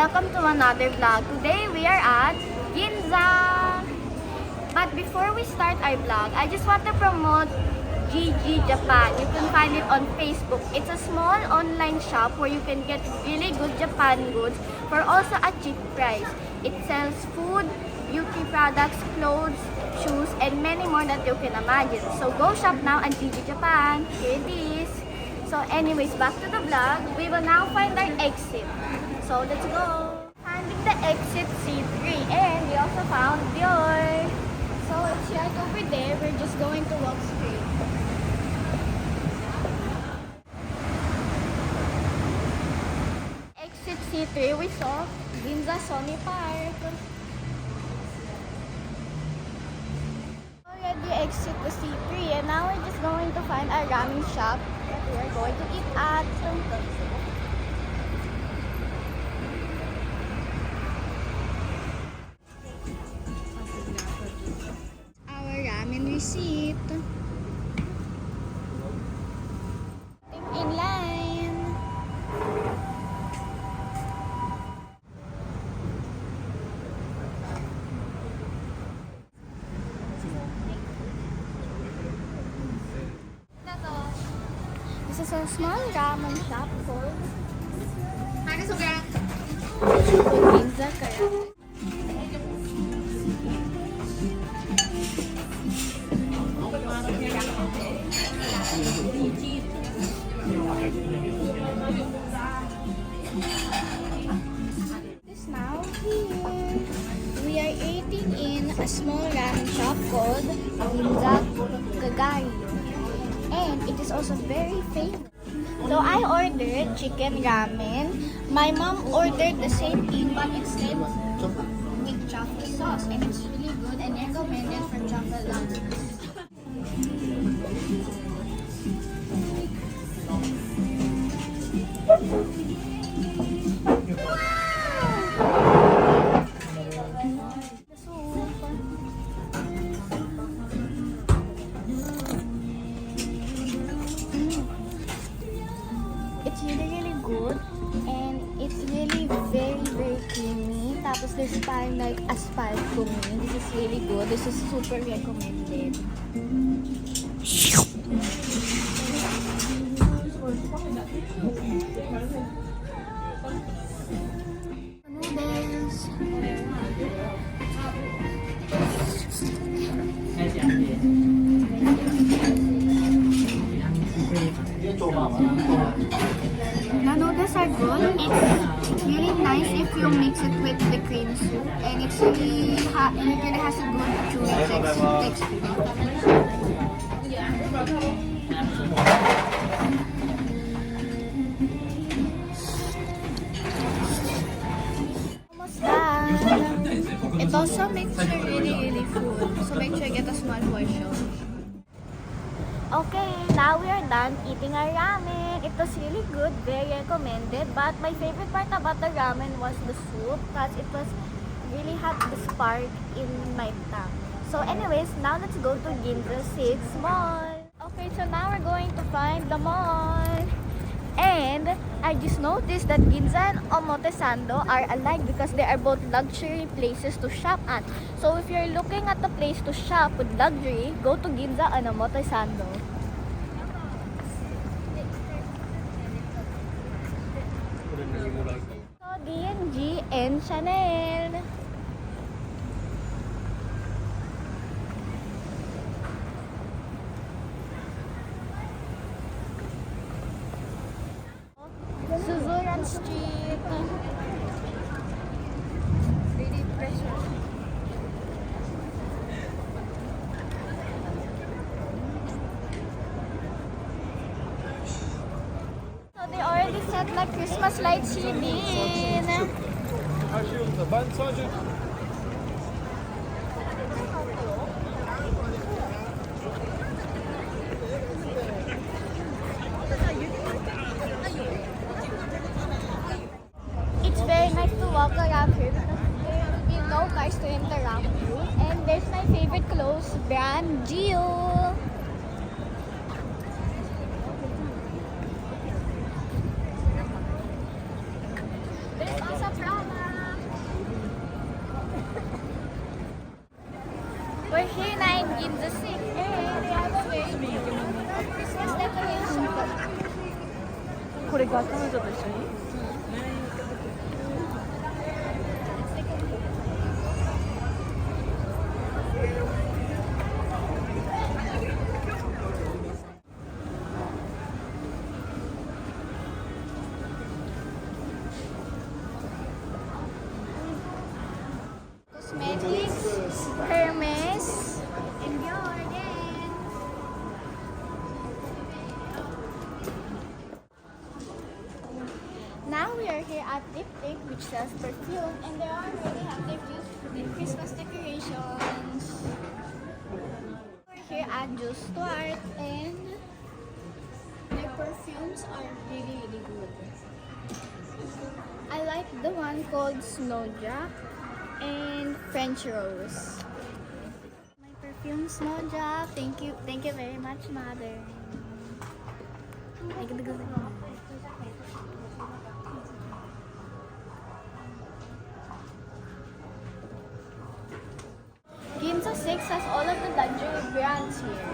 welcome to another vlog. Today we are at Ginza! But before we start our vlog, I just want to promote GeegeeJapan. You can find it on Facebook. It's a small online shop where you can get really good Japan goods for also a cheap price. It sells food, beauty products, clothes, shoes, and many more that you can imagine. So go shop now at GeegeeJapan. Here it is. So anyways, back to the vlog. We will now find our exit. So let's go. Finding the exit C3, and we also found Dior. So it's right over there. We're just going to walk straight. Exit C3, we saw Ginza Sony Park. Already exit the C3, and now we're just going to find our ramen shop that we are going to eat at. Our ramen receipt. In line. This is a small ramen shop called Ginza kaya. This now here. We are eating in a small ramen shop called GeegeeJapan. And it is also very famous. So I ordered chicken ramen. My mom ordered the same thing, but instead with chocolate sauce, and it's really good and recommended for chocolate lovers. It's really good, and it's really very creamy. Tapos there's parang like asphalt to me. This is really good. This is super recommended. Noodles. The noodles are good. It's really nice if you mix it with the cream soup, and it's really it really has a good chewy texture. Almost done. It also makes you really full, so make sure you get a small portion. Okay, now we are done eating our ramen. It was really good, very recommended. But my favorite part about the ramen was the soup, because it was really had the spark in my tongue. So anyways, now let's go to Ginza 6 Mall. Okay, so now we're going to find the mall. And I just noticed that Ginza and Omotesando are alike because they are both luxury places to shop at. So if you're looking at the place to shop with luxury, go to Ginza and Omotesando. So D&G and Chanel. Suzuran Street. Really precious. So they already set like Christmas lights here din. It's very nice to walk around here because there will be no cars to interact with. And there's my favorite clothes brand, Geo. There's also Prada. が彼女と一緒に Cosmetics, Hermes, and Jordan. Now we are here at Diptyque, which sells perfume, and they are really happy with Christmas decorations. We're here at Juice Stuart, and their perfumes are really good. I like the one called Snowdrop and French Rose. My perfume Snowdrop. Thank you very much, mother. Ginza 6 has all of the luxury brands here.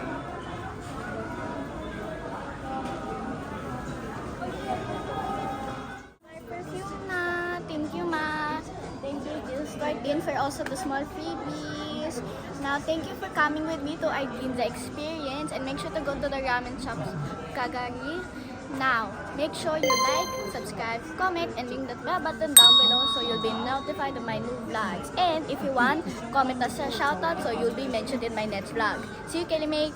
My perfume na. Thank you, ma. Thank you, Juice Stuart, for also the small freebies. Now, thank you for coming with me to our Ginza experience, and make sure to go to the ramen shop Kagari. Now, make sure you like, subscribe, comment, and ring that bell button down below so you'll be notified of my new vlogs. And if you want, comment us a shoutout so you'll be mentioned in my next vlog. See you, Kaeli mates!